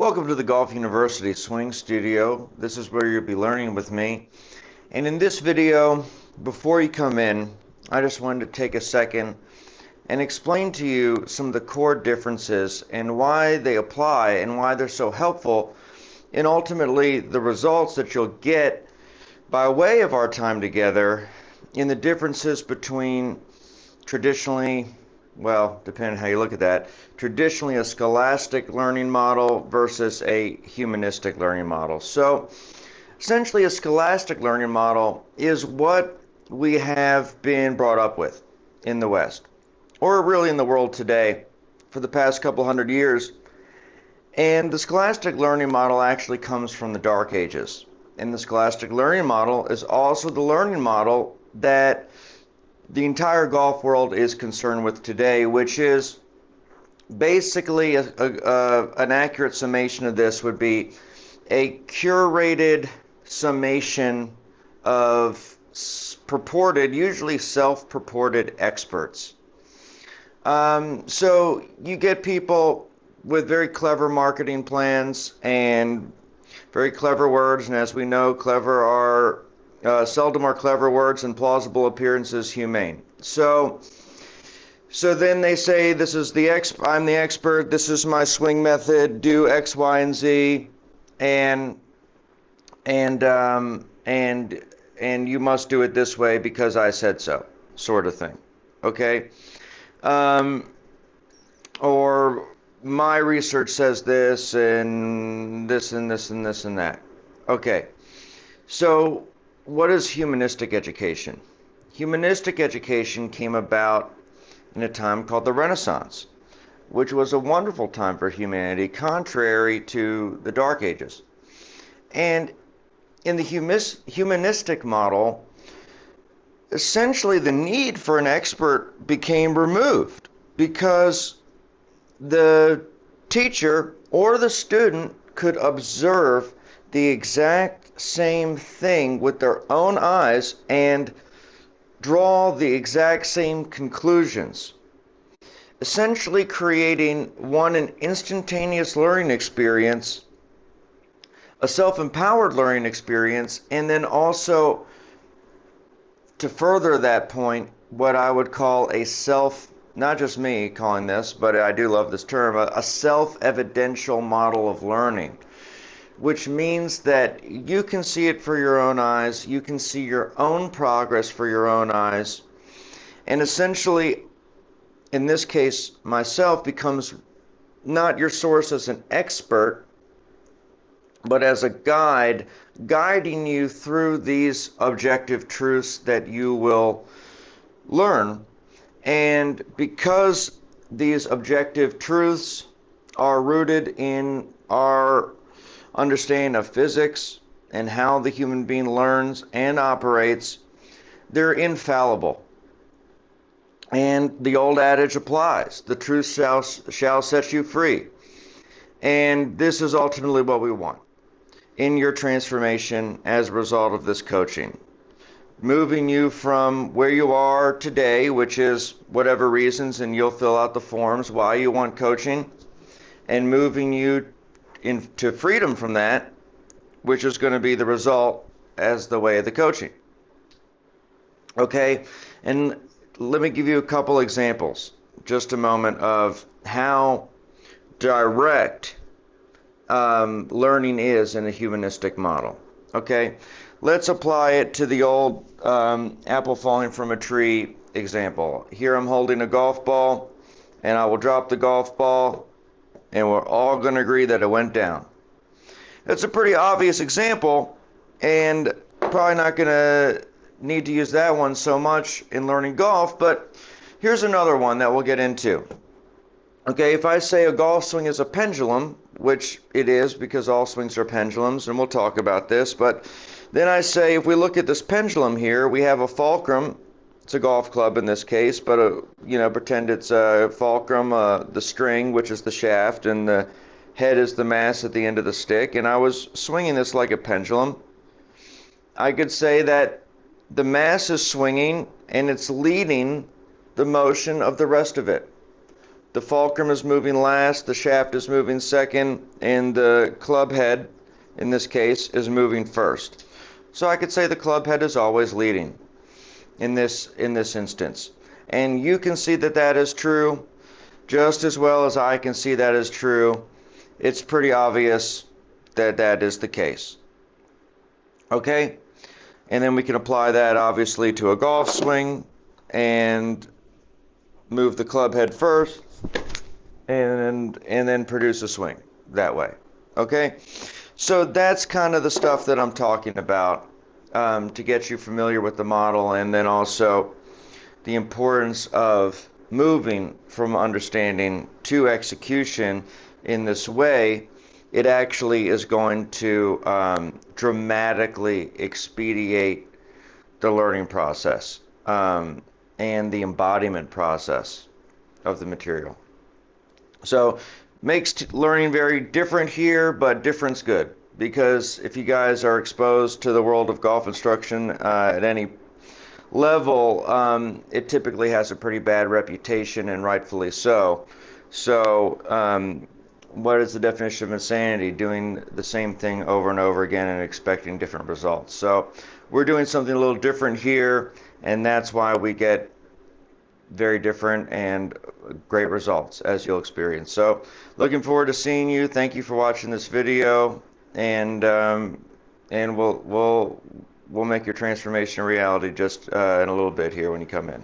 Welcome to the Golf University Swing Studio. This is where you'll be learning with me. And in this video, before you come in, I just wanted to take a second and explain to you some of the core differences and why they apply and why they're so helpful, and ultimately the results that you'll get by way of our time together in the differences between traditionally, well, depending on how you look at that, traditionally a scholastic learning model versus a humanistic learning model. So essentially a scholastic learning model is what we have been brought up with in the West, or really in the world today for the past couple hundred years. And the scholastic learning model actually comes from the Dark Ages. And the scholastic learning model is also the learning model that the entire golf world is concerned with today, which is basically an accurate summation of this would be a curated summation of purported, usually self-purported experts. So you get people with very clever marketing plans and very clever words, and as we know, clever are seldom are clever words and plausible appearances humane. So then they say, this is I'm the expert, this is my swing method, do X, Y, and Z, and you must do it this way because I said so, sort of thing. Okay? Or my research says this and this and this and this and that. Okay. So what is humanistic education? Humanistic education came about in a time called the Renaissance, which was a wonderful time for humanity, contrary to the Dark Ages. And in the humanistic model, essentially the need for an expert became removed because the teacher or the student could observe the exact same thing with their own eyes and draw the exact same conclusions, essentially creating an instantaneous learning experience, a self-empowered learning experience, and then also, to further that point, what I would call not just me calling this, but I do love this term, a self-evidential model of learning, which means that you can see it for your own eyes, you can see your own progress for your own eyes, and essentially, in this case, myself becomes not your source as an expert, but as a guide, guiding you through these objective truths that you will learn. And because these objective truths are rooted in our understanding of physics and how the human being learns and operates, they're infallible. And the old adage applies: the truth shall set you free. And this is ultimately what we want in your transformation as a result of this coaching. Moving you from where you are today, which is whatever reasons, and you'll fill out the forms why you want coaching, and moving you into freedom from that, which is going to be the result as the way of the coaching. Okay, and let me give you a couple examples, just a moment, of how direct learning is in a humanistic model. Okay, let's apply it to the old apple falling from a tree example. Here I'm holding a golf ball, and I will drop the golf ball, and we're all going to agree that it went down. It's a pretty obvious example, and probably not going to need to use that one so much in learning golf, but here's another one that we'll get into. Okay, if I say a golf swing is a pendulum, which it is because all swings are pendulums, and we'll talk about this, but then I say, if we look at this pendulum here, we have a fulcrum. It's a golf club in this case, but pretend it's a fulcrum, the string, which is the shaft, and the head is the mass at the end of the stick, and I was swinging this like a pendulum. I could say that the mass is swinging and it's leading the motion of the rest of it. the fulcrum is moving last, the shaft is moving second, and the club head, in this case, is moving first. So I could say the club head is always leading in this instance. And you can see that that is true just as well as I can see that is true. It's pretty obvious that that is the case. Okay? And then we can apply that obviously to a golf swing and move the club head first and then produce a swing that way. Okay? So that's kind of the stuff that I'm talking about to get you familiar with the model, and then also the importance of moving from understanding to execution in this way. It actually is going to dramatically expedite the learning process and the embodiment process of the material. So makes learning very different here, but different's good, because if you guys are exposed to the world of golf instruction at any level, it typically has a pretty bad reputation, and rightfully so. So what is the definition of insanity? Doing the same thing over and over again and expecting different results. So we're doing something a little different here, and that's why we get very different and great results, as you'll experience. So looking forward to seeing you. Thank you for watching this video, and we'll make your transformation a reality just in a little bit here when you come in.